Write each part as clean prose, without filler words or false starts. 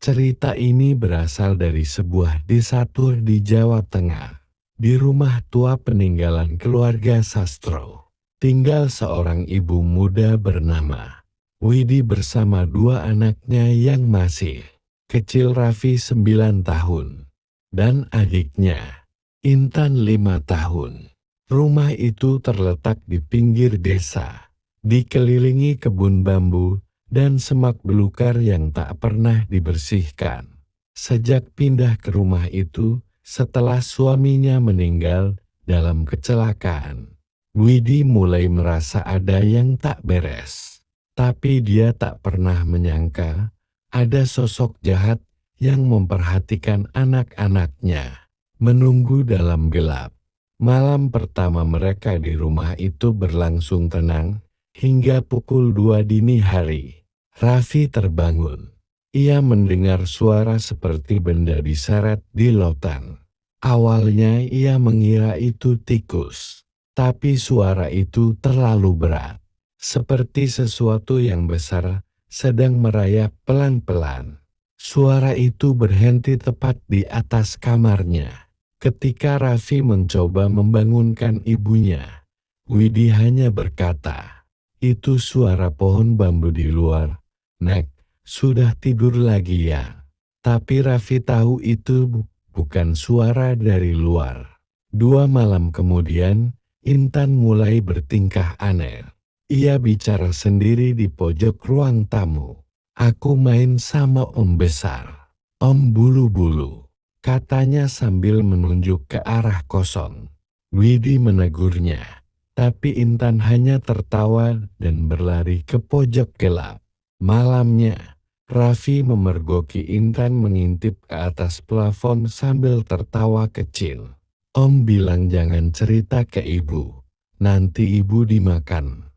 Cerita ini berasal dari sebuah desa Tur di Jawa Tengah. Di rumah tua peninggalan keluarga Sastro, tinggal seorang ibu muda bernama Widi bersama dua anaknya yang masih kecil, Raffi 9 tahun dan adiknya Intan 5 tahun. Rumah itu terletak di pinggir desa, dikelilingi kebun bambu dan semak belukar yang tak pernah dibersihkan. Sejak pindah ke rumah itu, setelah suaminya meninggal dalam kecelakaan, Widi mulai merasa ada yang tak beres. Tapi dia tak pernah menyangka ada sosok jahat yang memperhatikan anak-anaknya, menunggu dalam gelap. Malam pertama mereka di rumah itu berlangsung tenang hingga pukul 2 dini hari. Raffi terbangun. Ia mendengar suara seperti benda diseret di lautan. Awalnya ia mengira itu tikus, tapi suara itu terlalu berat, seperti sesuatu yang besar sedang merayap pelan-pelan. Suara itu berhenti tepat di atas kamarnya. Ketika Raffi mencoba membangunkan ibunya, Widi hanya berkata, "Itu suara pohon bambu di luar. Nek, sudah tidur lagi ya?" Tapi Raffi tahu itu bukan suara dari luar. 2 malam kemudian, Intan mulai bertingkah aneh. Ia bicara sendiri di pojok ruang tamu. "Aku main sama Om Besar, Om Bulu-Bulu," katanya sambil menunjuk ke arah kosong. Widi menegurnya, tapi Intan hanya tertawa dan berlari ke pojok gelap. Malamnya, Raffi memergoki Intan mengintip ke atas plafon sambil tertawa kecil. "Om bilang jangan cerita ke ibu, nanti ibu dimakan."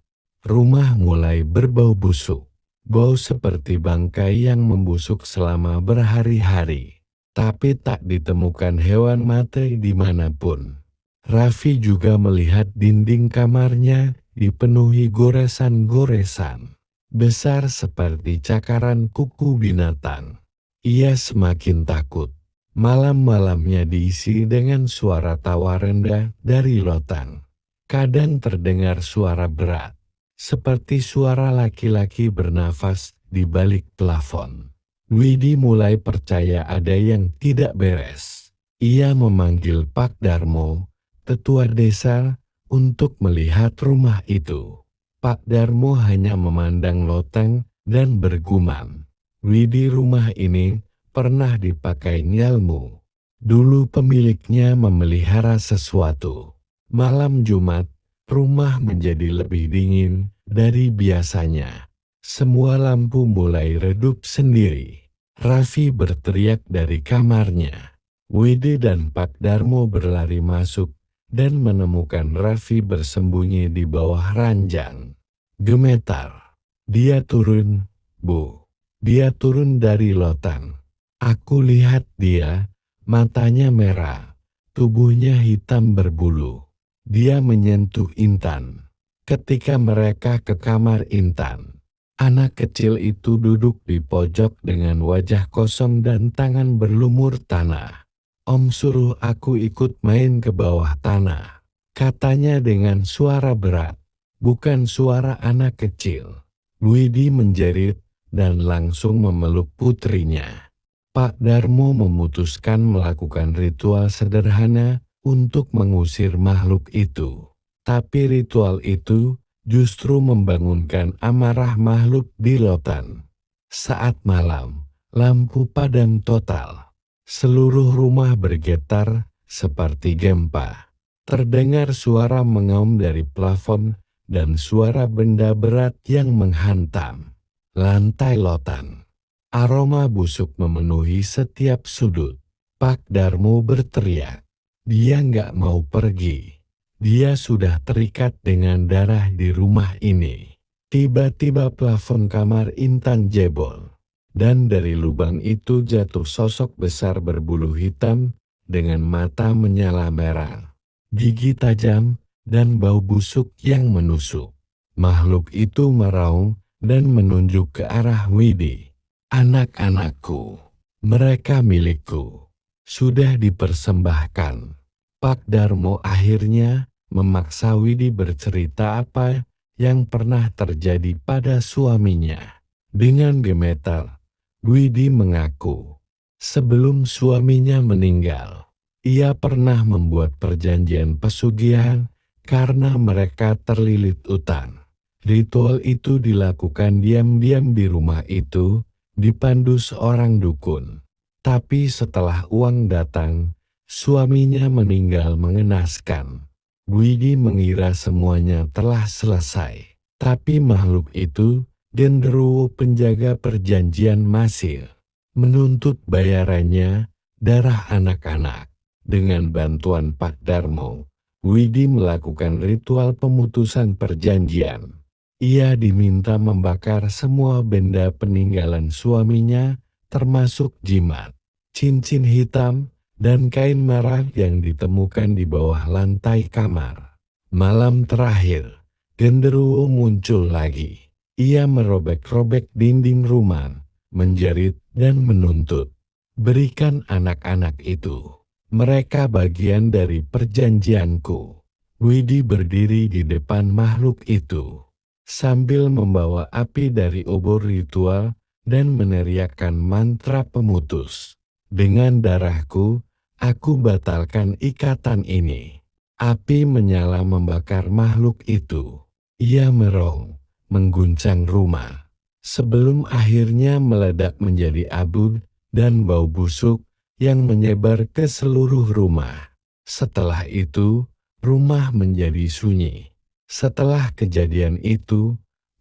Rumah mulai berbau busuk, bau seperti bangkai yang membusuk selama berhari-hari. Tapi tak ditemukan hewan mati dimanapun. Raffi juga melihat dinding kamarnya dipenuhi goresan-goresan besar seperti cakaran kuku binatang. Ia semakin takut. Malam-malamnya diisi dengan suara tawa rendah dari lautan. Kadang terdengar suara berat, seperti suara laki-laki bernafas di balik plafon. Widi mulai percaya ada yang tidak beres. Ia memanggil Pak Darmo, tetua desa, untuk melihat rumah itu. Pak Darmo hanya memandang loteng dan bergumam, "Widi, rumah ini pernah dipakai nyalmu. Dulu pemiliknya memelihara sesuatu." Malam Jumat, rumah menjadi lebih dingin dari biasanya. Semua lampu mulai redup sendiri. Raffi berteriak dari kamarnya. Widi dan Pak Darmo berlari masuk dan menemukan Raffi bersembunyi di bawah ranjang. Gemetar. "Dia turun, Bu. Dia turun dari lautan. Aku lihat dia, matanya merah, tubuhnya hitam berbulu. Dia menyentuh Intan." Ketika mereka ke kamar Intan, anak kecil itu duduk di pojok dengan wajah kosong dan tangan berlumur tanah. "Om suruh aku ikut main ke bawah tanah," katanya dengan suara berat, bukan suara anak kecil. Widi menjerit dan langsung memeluk putrinya. Pak Darmo memutuskan melakukan ritual sederhana untuk mengusir makhluk itu. Tapi ritual itu justru membangunkan amarah makhluk di lautan. Saat malam, lampu padam total. Seluruh rumah bergetar seperti gempa. Terdengar suara mengaum dari plafon dan suara benda berat yang menghantam lantai lautan. Aroma busuk memenuhi setiap sudut. Pak Darmo berteriak. Dia nggak mau pergi. Dia sudah terikat dengan darah di rumah ini. Tiba-tiba plafon kamar Intan jebol. Dan dari lubang itu jatuh sosok besar berbulu hitam dengan mata menyala merah, gigi tajam, dan bau busuk yang menusuk. Makhluk itu meraung dan menunjuk ke arah Widi. "Anak-anakku, Mereka milikku. Sudah dipersembahkan. Pak Darmo akhirnya memaksa Widi bercerita apa yang pernah terjadi pada suaminya. Dengan gemetar, Widi mengaku, sebelum suaminya meninggal, ia pernah membuat perjanjian pesugihan karena mereka terlilit utang. Ritual itu dilakukan diam-diam di rumah itu, dipandu seorang dukun. Tapi setelah uang datang, suaminya meninggal mengenaskan. Widi mengira semuanya telah selesai. Tapi makhluk itu, genderuwo penjaga perjanjian masih menuntut bayarannya, darah anak-anak. Dengan bantuan Pak Darmo, Widi melakukan ritual pemutusan perjanjian. Ia diminta membakar semua benda peninggalan suaminya, termasuk jimat, cincin hitam, dan kain merah yang ditemukan di bawah lantai kamar. Malam terakhir, genderuwo muncul lagi. Ia merobek-robek dinding rumah, menjerit dan menuntut, berikan anak-anak itu. Mereka bagian dari perjanjianku. Widi berdiri di depan makhluk itu, sambil membawa api dari obor ritual dan meneriakkan mantra pemutus. Dengan darahku, aku batalkan ikatan ini. Api menyala membakar makhluk itu. Ia merong, mengguncang rumah, sebelum akhirnya meledak menjadi abu dan bau busuk yang menyebar ke seluruh rumah. Setelah itu, rumah menjadi sunyi. Setelah kejadian itu,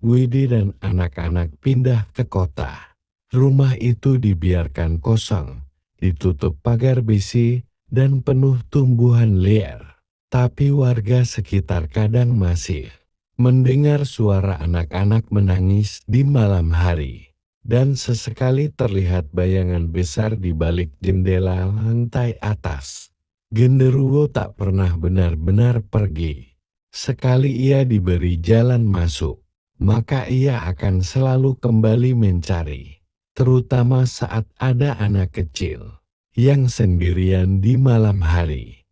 Widi dan anak-anak pindah ke kota. Rumah itu dibiarkan kosong, ditutup pagar besi, dan penuh tumbuhan liar. Tapi warga sekitar kadang masih mendengar suara anak-anak menangis di malam hari. Dan sesekali terlihat bayangan besar di balik jendela lantai atas. Genderuwo tak pernah benar-benar pergi. Sekali ia diberi jalan masuk, maka ia akan selalu kembali mencari. Terutama saat ada anak kecil yang sendirian di malam hari.